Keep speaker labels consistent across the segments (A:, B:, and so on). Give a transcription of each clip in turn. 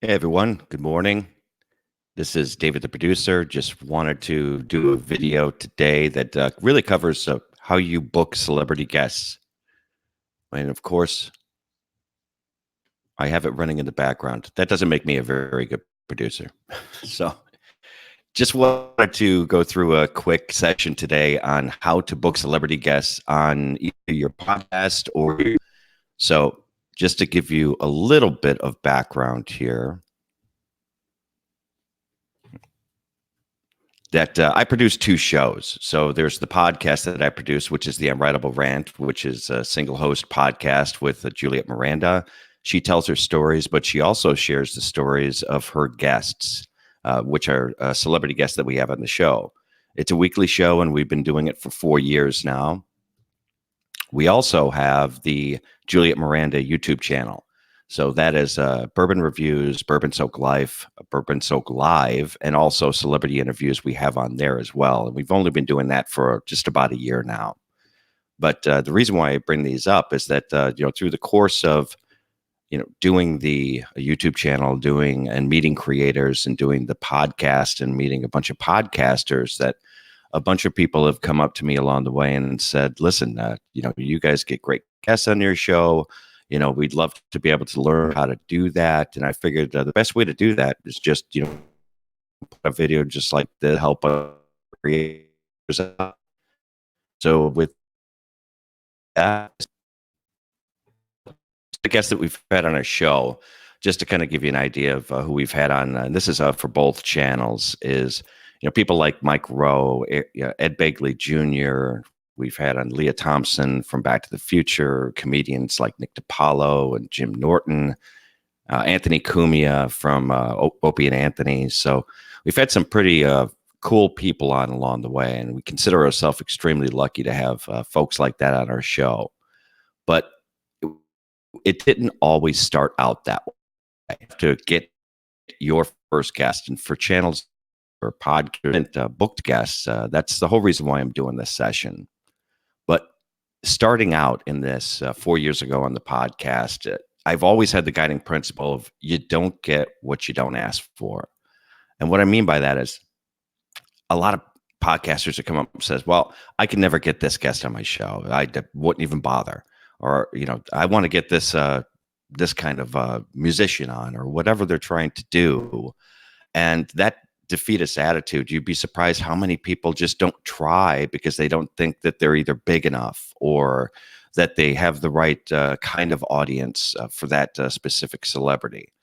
A: Hey everyone, good morning. This is David, the producer. Just wanted to do a video today that really covers how you book celebrity guests. And of course, I have it running in the background. That doesn't make me a very good producer. So just wanted to go through a quick session today on how to book celebrity guests on either your podcast or so just to give you a little bit of background here. That I produce two shows. So there's the podcast that I produce, which is the Unwritable Rant, which is a single host podcast with Juliette Miranda. She tells her stories, but she also shares the stories of her guests, which are celebrity guests that we have on the show. It's a weekly show, and we've been doing it for 4 years now. We also have the Juliette Miranda YouTube channel. So that is Bourbon Reviews, Bourbon Soaked Life, Bourbon Soaked Live, and also celebrity interviews we have on there as well. And we've only been doing that for just about a year now. But the reason why I bring these up is that through the course of doing the YouTube channel, doing and meeting creators, and doing the podcast and meeting a bunch of podcasters, that a bunch of people have come up to me along the way and said, "Listen, you guys get great guests on your show. We'd love to be able to learn how to do that." And I figured the best way to do that is just, put a video just like to help creators out. So with that, the guests that we've had on our show, just to kind of give you an idea of who we've had on, and this is for both channels, is, people like Mike Rowe, Ed Begley Jr., we've had on Leah Thompson from Back to the Future, comedians like Nick DiPaolo and Jim Norton, Anthony Cumia from Opie and Anthony. So we've had some pretty cool people on along the way, and we consider ourselves extremely lucky to have folks like that on our show. But it didn't always start out that way. To get your first guest, and for channels or podcast booked guests, that's the whole reason why I'm doing this session. But starting out in this 4 years ago on the podcast, I've always had the guiding principle of you don't get what you don't ask for. And what I mean by that is a lot of podcasters that come up and says, "Well, I can never get this guest on my show. I wouldn't even bother." Or, "I want to get this this kind of musician on," or whatever they're trying to do. And that defeatist attitude, you'd be surprised how many people just don't try because they don't think that they're either big enough or that they have the right kind of audience for that specific celebrity.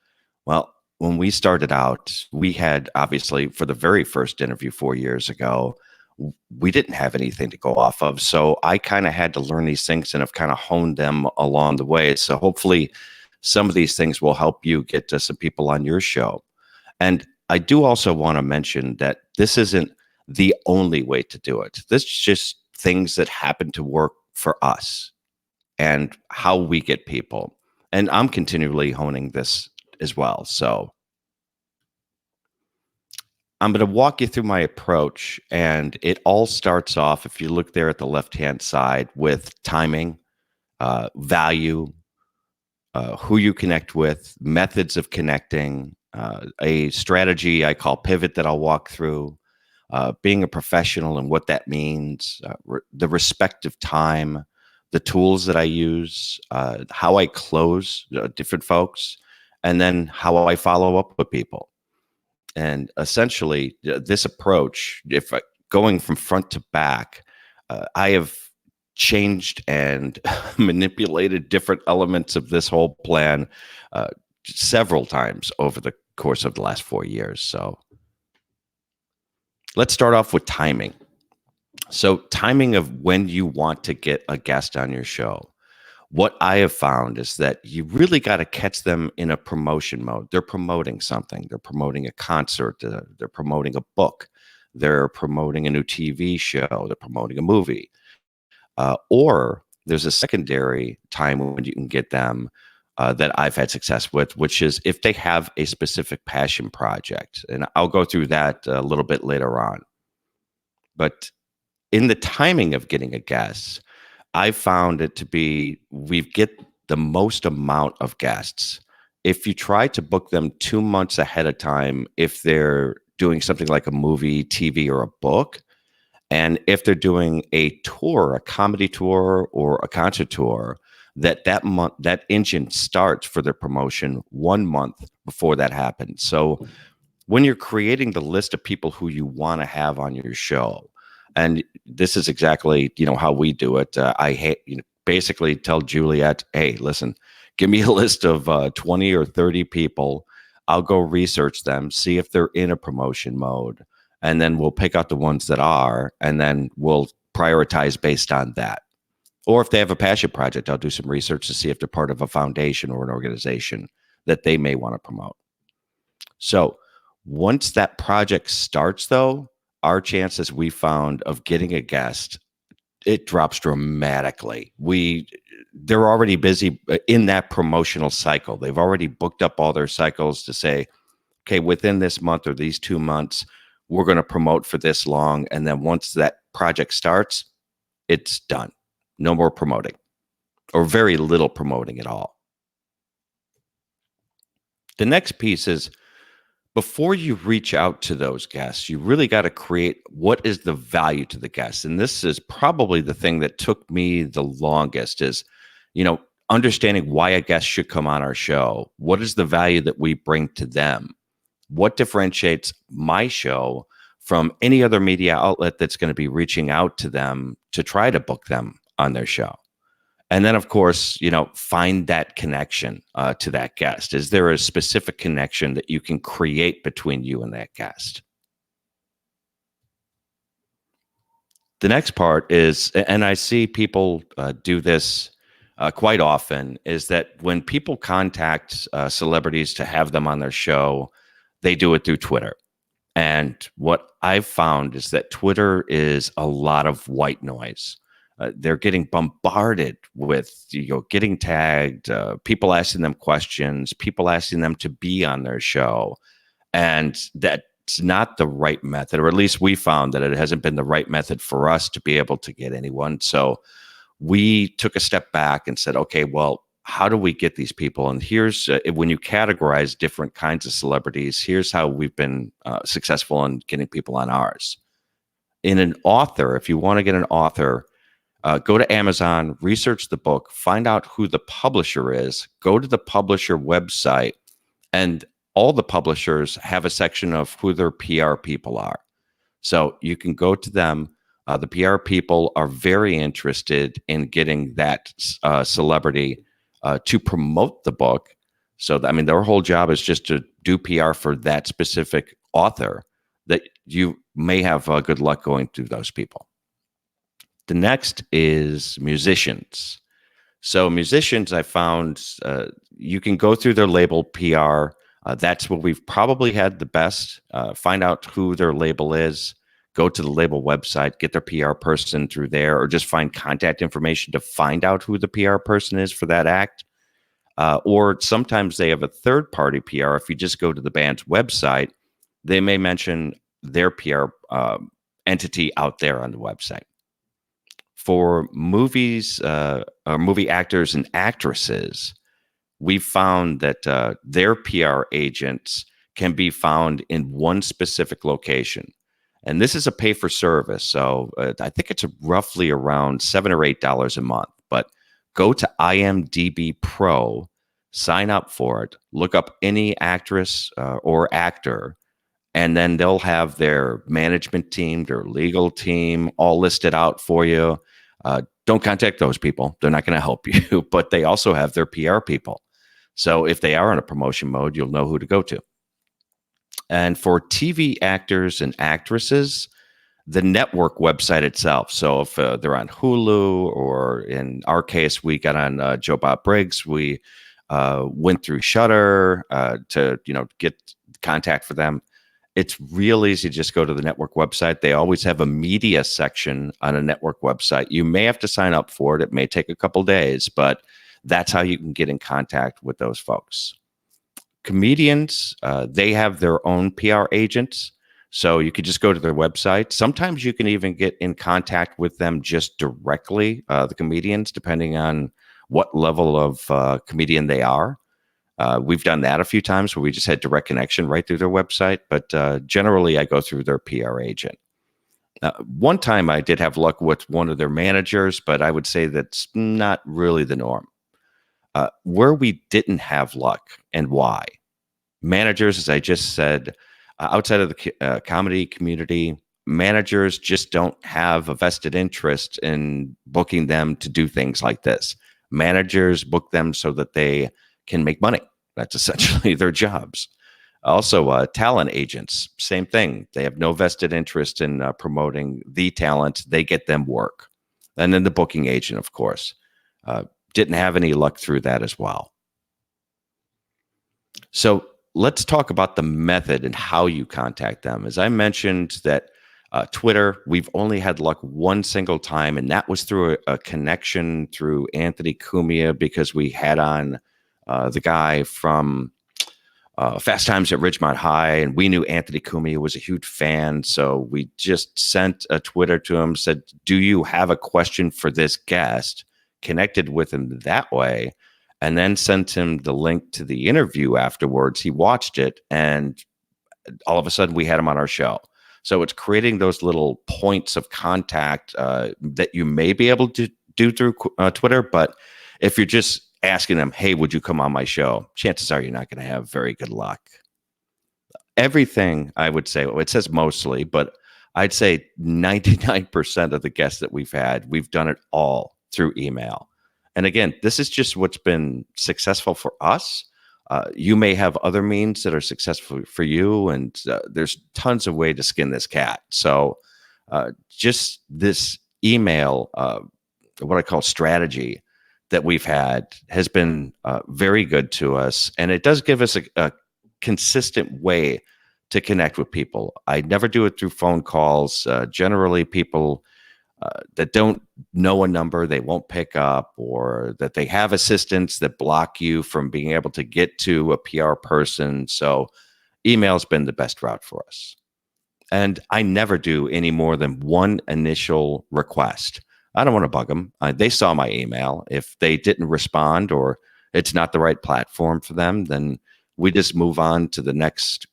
A: Well, when we started out, we had, obviously, for the very first interview 4 years ago, we didn't have anything to go off of. So I kind of had to learn these things and have kind of honed them along the way. So hopefully some of these things will help you get some people on your show. And I do also want to mention that this isn't the only way to do it. This is just things that happen to work for us and how we get people. And I'm continually honing this as well. So I'm going to walk you through my approach, and it all starts off, if you look there at the left-hand side, with timing, value, who you connect with, methods of connecting, a strategy I call pivot that I'll walk through, being a professional and what that means, the respective time, the tools that I use, how I close different folks, and then how I follow up with people. And essentially, this approach, if going from front to back, I have changed and manipulated different elements of this whole plan several times over the course of the last 4 years. So let's start off with timing. So timing of when you want to get a guest on your show. What I have found is that you really got to catch them in a promotion mode. They're promoting something. They're promoting a concert. They're promoting a book. They're promoting a new TV show. They're promoting a movie. Or there's a secondary time when you can get them that I've had success with, which is if they have a specific passion project. And I'll go through that a little bit later on. But in the timing of getting a guest, I found it to be, we get the most amount of guests if you try to book them 2 months ahead of time, if they're doing something like a movie, TV, or a book, and if they're doing a tour, a comedy tour or a concert tour, that month, that engine starts for their promotion 1 month before that happens. So when you're creating the list of people who you want to have on your show, and this is exactly, how we do it. Basically tell Juliette, hey, listen, give me a list of 20 or 30 people. I'll go research them, see if they're in a promotion mode, and then we'll pick out the ones that are, and then we'll prioritize based on that. Or if they have a passion project, I'll do some research to see if they're part of a foundation or an organization that they may want to promote. So once that project starts, though, our chances we found of getting a guest, it drops dramatically. They're already busy in that promotional cycle. They've already booked up all their cycles to say, okay, within this month or these 2 months, we're going to promote for this long. And then once that project starts, it's done. No more promoting, or very little promoting at all. The next piece is, before you reach out to those guests, you really got to create what is the value to the guests. And this is probably the thing that took me the longest is, understanding why a guest should come on our show. What is the value that we bring to them? What differentiates my show from any other media outlet that's going to be reaching out to them to try to book them on their show? And then, of course, find that connection to that guest. Is there a specific connection that you can create between you and that guest? The next part is, and I see people do this quite often, is that when people contact celebrities to have them on their show, they do it through Twitter. And what I've found is that Twitter is a lot of white noise. They're getting bombarded with, getting tagged, people asking them questions, people asking them to be on their show. And that's not the right method, or at least we found that it hasn't been the right method for us to be able to get anyone. So we took a step back and said, okay, well, how do we get these people? And here's, when you categorize different kinds of celebrities, here's how we've been successful in getting people on ours. In an author, if you want to get an author, go to Amazon, research the book, find out who the publisher is, go to the publisher website, and all the publishers have a section of who their PR people are. So you can go to them. The PR people are very interested in getting that celebrity to promote the book. So, their whole job is just to do PR for that specific author, that you may have good luck going through those people. The next is musicians. So musicians, I found you can go through their label PR. That's where we've probably had the best. Find out who their label is. Go to the label website, get their PR person through there, or just find contact information to find out who the PR person is for that act. Or sometimes they have a third-party PR. If you just go to the band's website, they may mention their PR entity out there on the website. For movies, or movie actors and actresses, we've found that their PR agents can be found in one specific location. And this is a pay for service. So I think it's roughly around $7 or $8 a month. But go to IMDb Pro, sign up for it, look up any actress or actor, and then they'll have their management team, their legal team all listed out for you. Don't contact those people. They're not going to help you, but they also have their PR people. So if they are in a promotion mode, you'll know who to go to. And for TV actors and actresses, the network website itself. So if they're on Hulu, or in our case, we got on Joe Bob Briggs, we went through Shudder to get contact for them. It's real easy to just go to the network website. They always have a media section on a network website. You may have to sign up for it. It may take a couple days, but that's how you can get in contact with those folks. Comedians, they have their own PR agents. So you could just go to their website. Sometimes you can even get in contact with them just directly, the comedians, depending on what level of comedian they are. We've done that a few times where we just had direct connection right through their website, but generally I go through their PR agent. One time I did have luck with one of their managers, but I would say that's not really the norm. Where we didn't have luck and why. Managers, as I just said, outside of the comedy community, managers just don't have a vested interest in booking them to do things like this. Managers book them so that they can make money. That's essentially their jobs. Also, talent agents, same thing. They have no vested interest in promoting the talent. They get them work. And then the booking agent, of course, didn't have any luck through that as well. So let's talk about the method and how you contact them. As I mentioned that Twitter, we've only had luck one single time, and that was through a connection through Anthony Cumia because we had on the guy from Fast Times at Ridgemont High, and we knew Anthony Cumia was a huge fan, so we just sent a Twitter to him, said, do you have a question for this guest? Connected with him that way, and then sent him the link to the interview afterwards. He watched it, and all of a sudden we had him on our show. So it's creating those little points of contact that you may be able to do through Twitter, but if you're just asking them, hey, would you come on my show? Chances are you're not going to have very good luck. Everything, I would say, well, it says mostly, but I'd say 99% of the guests that we've had, we've done it all through email. And again, this is just what's been successful for us. You may have other means that are successful for you, and there's tons of ways to skin this cat. So just this email, what I call strategy, that we've had has been very good to us. And it does give us a consistent way to connect with people. I never do it through phone calls. Generally, people that don't know a number, they won't pick up, or that they have assistants that block you from being able to get to a PR person. So email's been the best route for us. And I never do any more than one initial request. I don't want to bug them. They saw my email. If they didn't respond or it's not the right platform for them, then we just move on to the next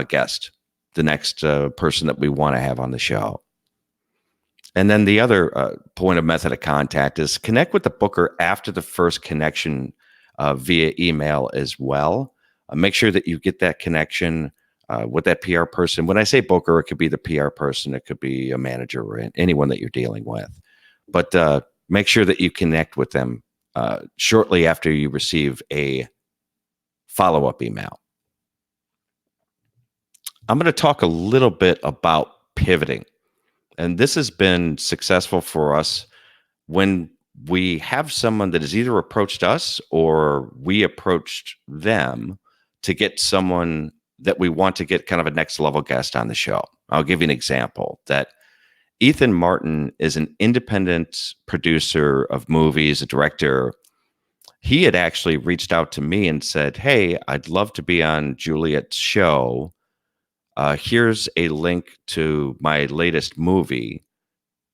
A: guest, the next person that we want to have on the show. And then the other point of method of contact is connect with the booker after the first connection via email as well. Make sure that you get that connection with that PR person. When I say booker, it could be the PR person, it could be a manager or anyone that you're dealing with. But make sure that you connect with them shortly after you receive a follow-up email. I'm going to talk a little bit about pivoting. And this has been successful for us when we have someone that has either approached us or we approached them to get someone that we want to get kind of a next level guest on the show. I'll give you an example that Ethan Martin is an independent producer of movies, a director. He had actually reached out to me and said, hey, I'd love to be on Juliette's show. Here's a link to my latest movie.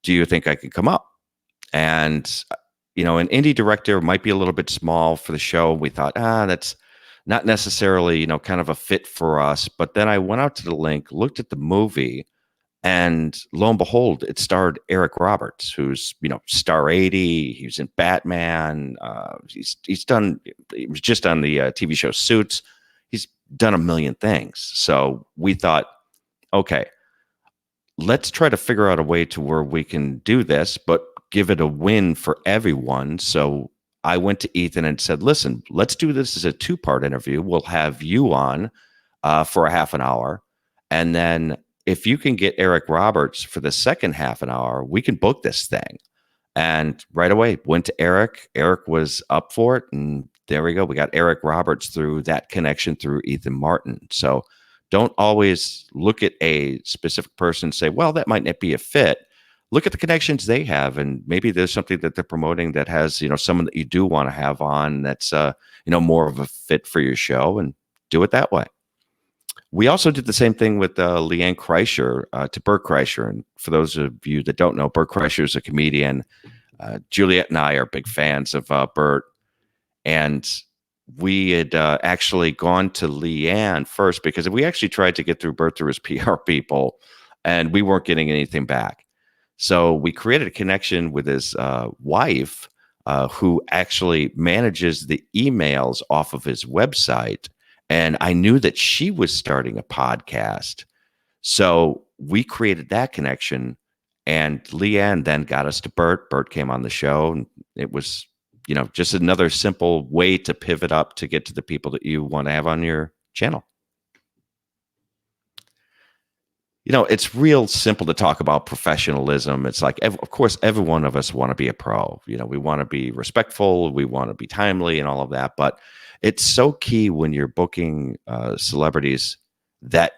A: Do you think I could come up? And, an indie director might be a little bit small for the show. We thought, that's not necessarily, kind of a fit for us. But then I went out to the link, looked at the movie, and lo and behold, it starred Eric Roberts, who's, star 80. He was in Batman. He was just on the TV show Suits. He's done a million things. So we thought, okay, let's try to figure out a way to where we can do this, but give it a win for everyone. So I went to Ethan and said, listen, let's do this as a 2-part interview. We'll have you on for a half an hour. And then if you can get Eric Roberts for the second half an hour, we can book this thing. And right away, went to Eric. Eric was up for it. And there we go. We got Eric Roberts through that connection through Ethan Martin. So don't always look at a specific person and say, well, that might not be a fit. Look at the connections they have. And maybe there's something that they're promoting that has, someone that you do want to have on that's, more of a fit for your show, and do it that way. We also did the same thing with Leanne Kreischer to Bert Kreischer. And for those of you that don't know, Bert Kreischer is a comedian. Juliette and I are big fans of Bert. And we had actually gone to Leanne first because we actually tried to get through Bert through his PR people, and we weren't getting anything back. So we created a connection with his wife, who actually manages the emails off of his website. And I knew that she was starting a podcast. So we created that connection. And Leanne then got us to Bert. Bert came on the show. And it was, just another simple way to pivot up to get to the people that you want to have on your channel. It's real simple to talk about professionalism. It's like, of course, every one of us want to be a pro. We want to be respectful, we want to be timely and all of that. But it's so key when you're booking celebrities that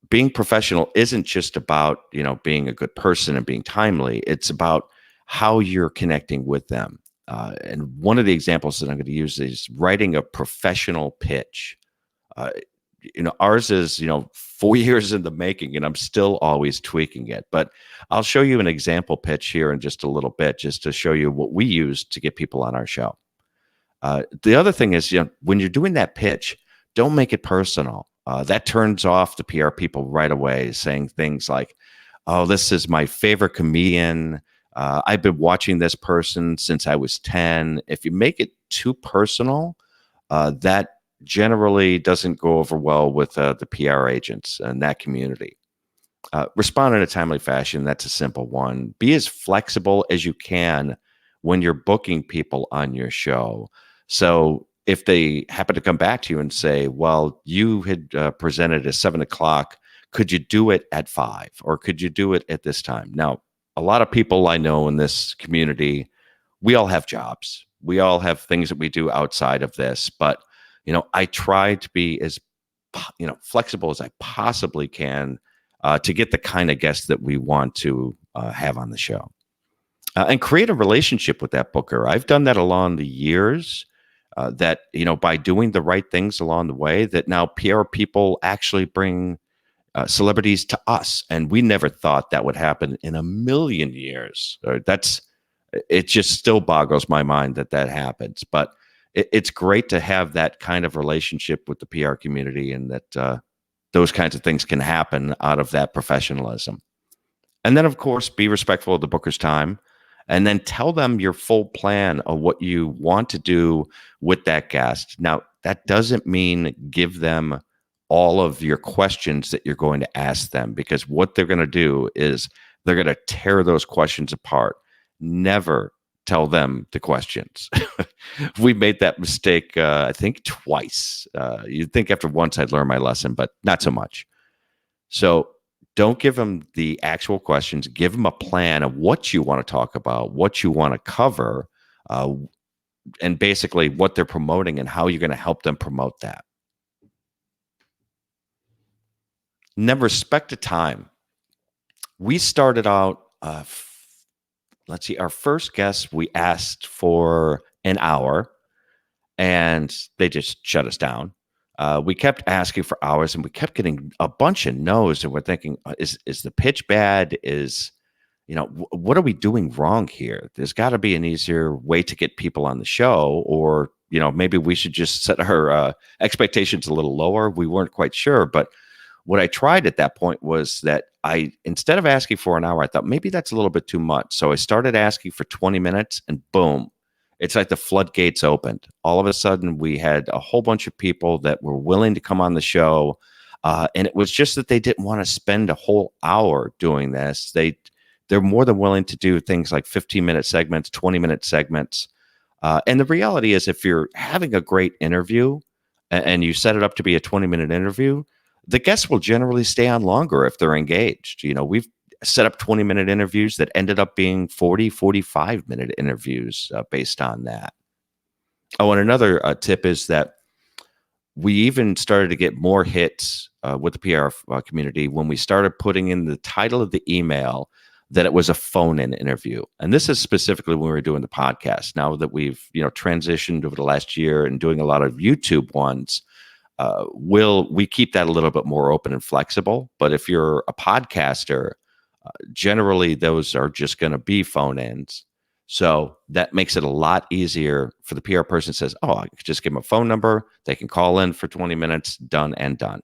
A: being professional isn't just about, being a good person and being timely. It's about how you're connecting with them. And one of the examples that I'm going to use is writing a professional pitch. Ours is, 4 years in the making, and I'm still always tweaking it. But I'll show you an example pitch here in just a little bit, just to show you what we use to get people on our show. The other thing is, when you're doing that pitch, don't make it personal. That turns off the PR people right away, saying things like, "Oh, this is my favorite comedian. I've been watching this person since I was 10." If you make it too personal, that generally doesn't go over well with the PR agents and that community. Respond in a timely fashion. That's a simple one. Be as flexible as you can when you're booking people on your show. So if they happen to come back to you and say, well, you had presented at 7:00, could you do it at 5? Or could you do it at this time? Now, a lot of people I know in this community, we all have jobs. We all have things that we do outside of this. But I try to be as flexible as I possibly can to get the kind of guests that we want to have on the show, and create a relationship with that booker. I've done that along the years. That by doing the right things along the way, that now PR people actually bring celebrities to us, and we never thought that would happen in a million years. It just still boggles my mind that happens, but it's great to have that kind of relationship with the PR community, and that those kinds of things can happen out of that professionalism. And then, of course, be respectful of the booker's time, and then tell them your full plan of what you want to do with that guest. Now, that doesn't mean give them all of your questions that you're going to ask them, because what they're going to do is they're going to tear those questions apart. Never tell them the questions. We made that mistake, I think, twice. You'd think after once I'd learn my lesson, but not so much. So don't give them the actual questions. Give them a plan of what you want to talk about, what you want to cover, and basically what they're promoting and how you're going to help them promote that. Never respect the time. We started out, let's see, our first guest, we asked for an hour, and they just shut us down. We kept asking for hours, and we kept getting a bunch of no's, and we're thinking, is the pitch bad? What are we doing wrong here? There's got to be an easier way to get people on the show, or maybe we should just set our expectations a little lower. We weren't quite sure, but what I tried at that point was that instead of asking for an hour, I thought maybe that's a little bit too much. So I started asking for 20 minutes, and boom, it's like the floodgates opened. All of a sudden, we had a whole bunch of people that were willing to come on the show. And it was just that they didn't want to spend a whole hour doing this. They're more than willing to do things like 15-minute segments, 20-minute segments. And the reality is, if you're having a great interview and you set it up to be a 20-minute interview, the guests will generally stay on longer if they're engaged. We've set up 20-minute interviews that ended up being 40, 45-minute interviews based on that. Oh, and another tip is that we even started to get more hits with the PR community when we started putting in the title of the email that it was a phone-in interview. And this is specifically when we were doing the podcast. Now that we've transitioned over the last year and doing a lot of YouTube ones, we keep that a little bit more open and flexible. But if you're a podcaster, generally those are just going to be phone ins. So that makes it a lot easier for the PR person. Says, oh, I could just give them a phone number. They can call in for 20 minutes, done and done.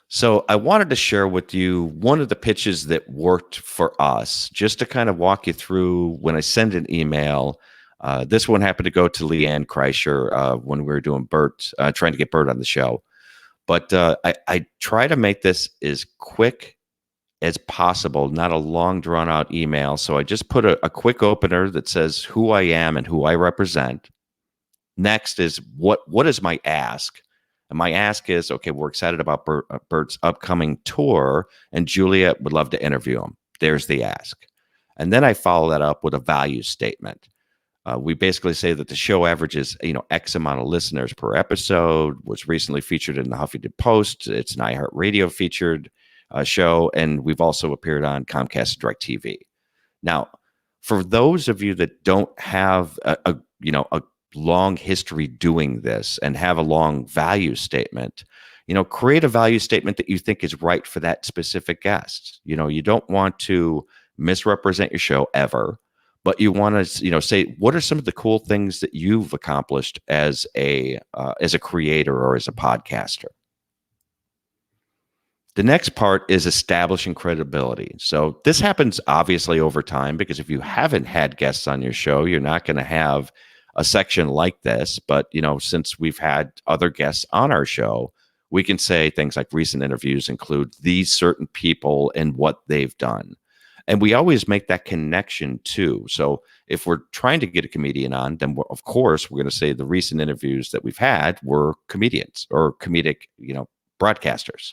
A: So I wanted to share with you one of the pitches that worked for us, just to kind of walk you through when I send an email. This one happened to go to Leanne Kreischer when we were doing Bert, trying to get Bert on the show. But I try to make this as quick as possible, not a long drawn out email. So I just put a quick opener that says who I am and who I represent. Next is what is my ask? And my ask is, okay, we're excited about Bert's upcoming tour, and Juliette would love to interview him. There's the ask. And then I follow that up with a value statement. We basically say that the show averages, X amount of listeners per episode, was recently featured in the Huffington Post. It's an iHeartRadio featured show, and we've also appeared on Comcast and DirecTV. Now, for those of you that don't have a long history doing this and have a long value statement, create a value statement that you think is right for that specific guest. You don't want to misrepresent your show ever, but you want to, say, what are some of the cool things that you've accomplished as a creator or as a podcaster? The next part is establishing credibility. So this happens obviously over time, because if you haven't had guests on your show, you're not going to have a section like this. But, since we've had other guests on our show, we can say things like recent interviews include these certain people and what they've done. And we always make that connection too. So if we're trying to get a comedian on, then of course we're going to say the recent interviews that we've had were comedians or comedic, broadcasters.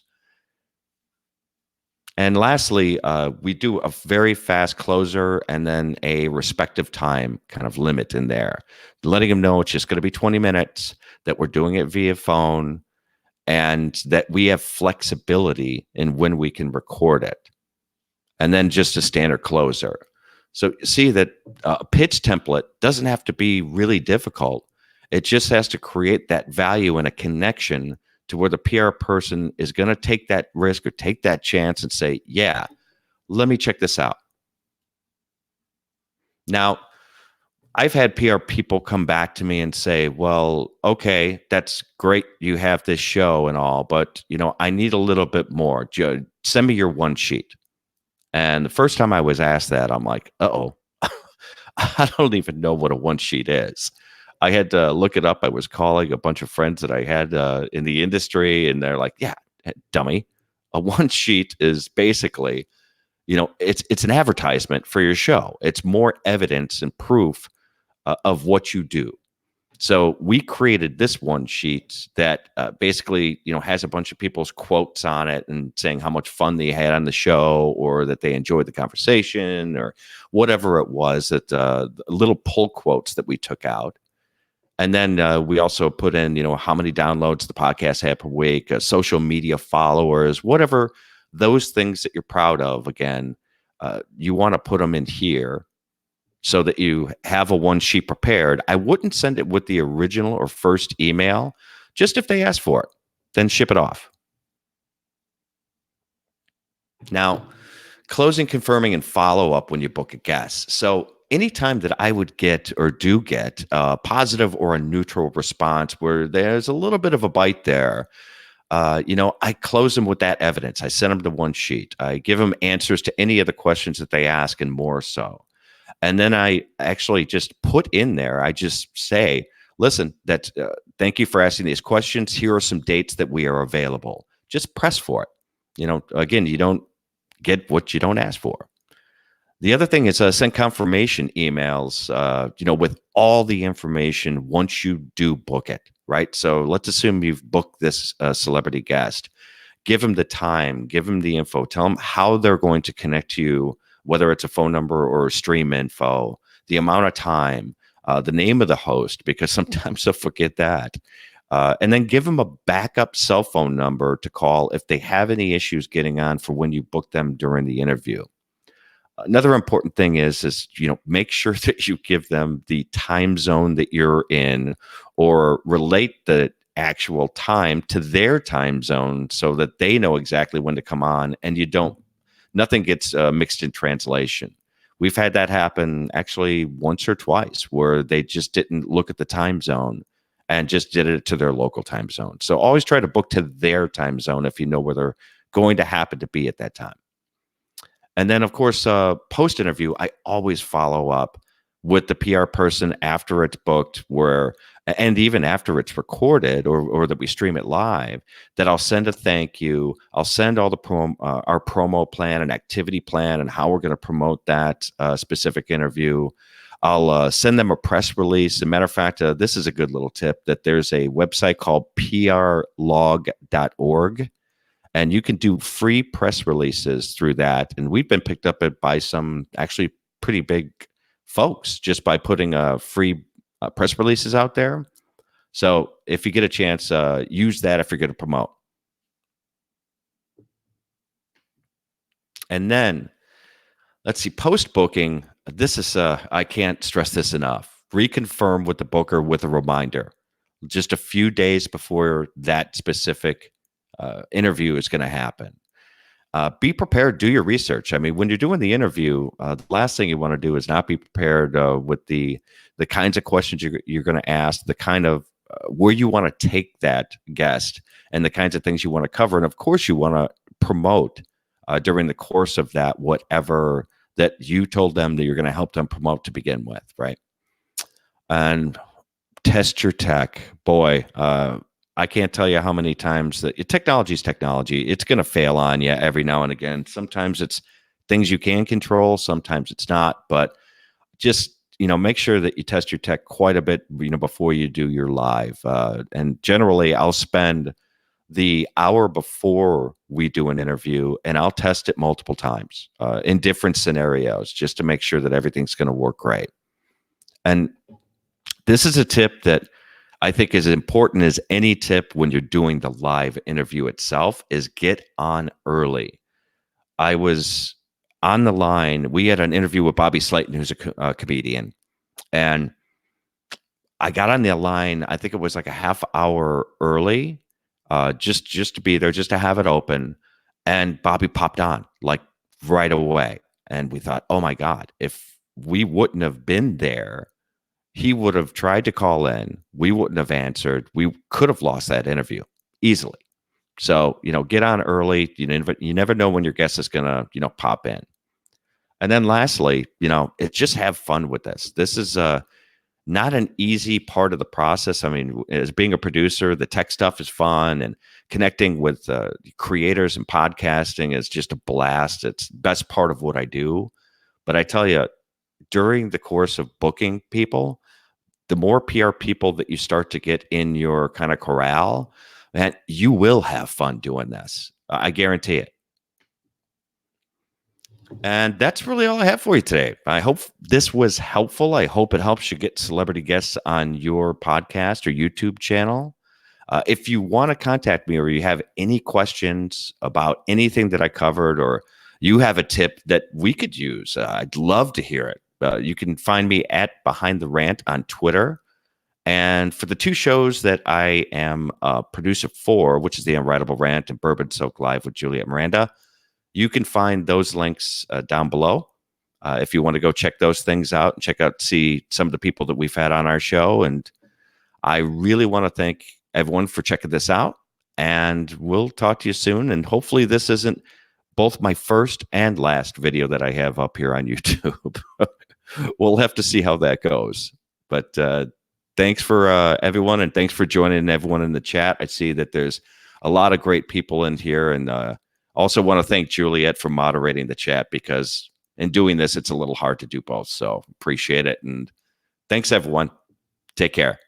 A: And lastly, we do a very fast closer and then a respective time kind of limit in there, letting them know it's just going to be 20 minutes, that we're doing it via phone, and that we have flexibility in when we can record it. And then just a standard closer. So see that a pitch template doesn't have to be really difficult. It just has to create that value and a connection to where the PR person is going to take that risk or take that chance and say, yeah, let me check this out. Now, I've had PR people come back to me and say, well, okay, that's great. You have this show and all, but I need a little bit more. Send me your one sheet. And the first time I was asked that, I'm like, uh-oh, I don't even know what a one sheet is. I had to look it up. I was calling a bunch of friends that I had in the industry, and they're like, yeah, dummy. A one sheet is basically, it's an advertisement for your show. It's more evidence and proof of what you do. So we created this one sheet that basically, has a bunch of people's quotes on it and saying how much fun they had on the show, or that they enjoyed the conversation, or whatever it was, that little pull quotes that we took out. And then we also put in, how many downloads the podcast had per week, social media followers, whatever those things that you're proud of. Again, you want to put them in here so that you have a one sheet prepared. I wouldn't send it with the original or first email. Just if they ask for it, then ship it off. Now, closing, confirming, and follow up when you book a guest. So anytime that I would get or do get a positive or a neutral response where there's a little bit of a bite there, I close them with that evidence. I send them to one sheet. I give them answers to any of the questions that they ask and more so. And then I actually just put in there, I just say, listen, thank you for asking these questions. Here are some dates that we are available. Just press for it. Again, you don't get what you don't ask for. The other thing is send confirmation emails, with all the information once you do book it, right? So let's assume you've booked this celebrity guest. Give them the time, give them the info, tell them how they're going to connect to you, whether it's a phone number or stream info, the amount of time, the name of the host, because sometimes they'll forget that. And then give them a backup cell phone number to call if they have any issues getting on for when you book them during the interview. Another important thing is make sure that you give them the time zone that you're in, or relate the actual time to their time zone so that they know exactly when to come on, and you don't nothing gets mixed in translation. We've had that happen actually once or twice where they just didn't look at the time zone and just did it to their local time zone. So always try to book to their time zone if you know where they're going to happen to be at that time. And then, of course, post interview, I always follow up with the PR person after it's booked, and even after it's recorded or that we stream it live, that I'll send a thank you. I'll send all the our promo plan and activity plan and how we're going to promote that specific interview. I'll send them a press release. As a matter of fact, this is a good little tip that there's a website called prlog.org. And you can do free press releases through that. And we've been picked up by some actually pretty big folks just by putting free press releases out there. So if you get a chance, use that if you're going to promote. And then, let's see, post-booking, this is, I can't stress this enough. Reconfirm with the booker with a reminder. Just a few days before that specific interview is going to happen. Be prepared, do your research. I mean, when you're doing the interview, the last thing you want to do is not be prepared with the kinds of questions you're going to ask, the kind of where you want to take that guest, and the kinds of things you want to cover. And of course, you want to promote during the course of that, whatever that you told them that you're going to help them promote to begin with, right? And test your tech. Boy, I can't tell you how many times that technology is technology. It's going to fail on you every now and again. Sometimes it's things you can control. Sometimes it's not. But just, make sure that you test your tech quite a bit, before you do your live. And generally, I'll spend the hour before we do an interview, and I'll test it multiple times in different scenarios just to make sure that everything's going to work great. And this is a tip that I think is important as any tip when you're doing the live interview itself is get on early. I was on the line. We had an interview with Bobby Slayton, who's a comedian. And I got on the line, I think it was like a half hour early, just to be there, just to have it open. And Bobby popped on like right away. And we thought, oh my God, if we wouldn't have been there, he would have tried to call in. We wouldn't have answered. We could have lost that interview easily. So, get on early. You never know when your guest is going to, pop in. And then lastly, just have fun with this. This is not an easy part of the process. I mean, as being a producer, the tech stuff is fun, and connecting with creators and podcasting is just a blast. It's the best part of what I do. But I tell you, during the course of booking people, the more PR people that you start to get in your kind of corral, man, you will have fun doing this. I guarantee it. And that's really all I have for you today. I hope this was helpful. I hope it helps you get celebrity guests on your podcast or YouTube channel. If you want to contact me or you have any questions about anything that I covered, or you have a tip that we could use, I'd love to hear it. You can find me at Behind the Rant on Twitter. And for the two shows that I am a producer for, which is the Unwritable Rant and Bourbon Soaked Life with Juliette and Miranda, you can find those links down below if you want to go check those things out and see some of the people that we've had on our show. And I really want to thank everyone for checking this out. And we'll talk to you soon. And hopefully this isn't both my first and last video that I have up here on YouTube. We'll have to see how that goes. But thanks for everyone, and thanks for joining everyone in the chat. I see that there's a lot of great people in here, and also want to thank Juliette for moderating the chat, because in doing this, it's a little hard to do both. So appreciate it, and thanks everyone. Take care.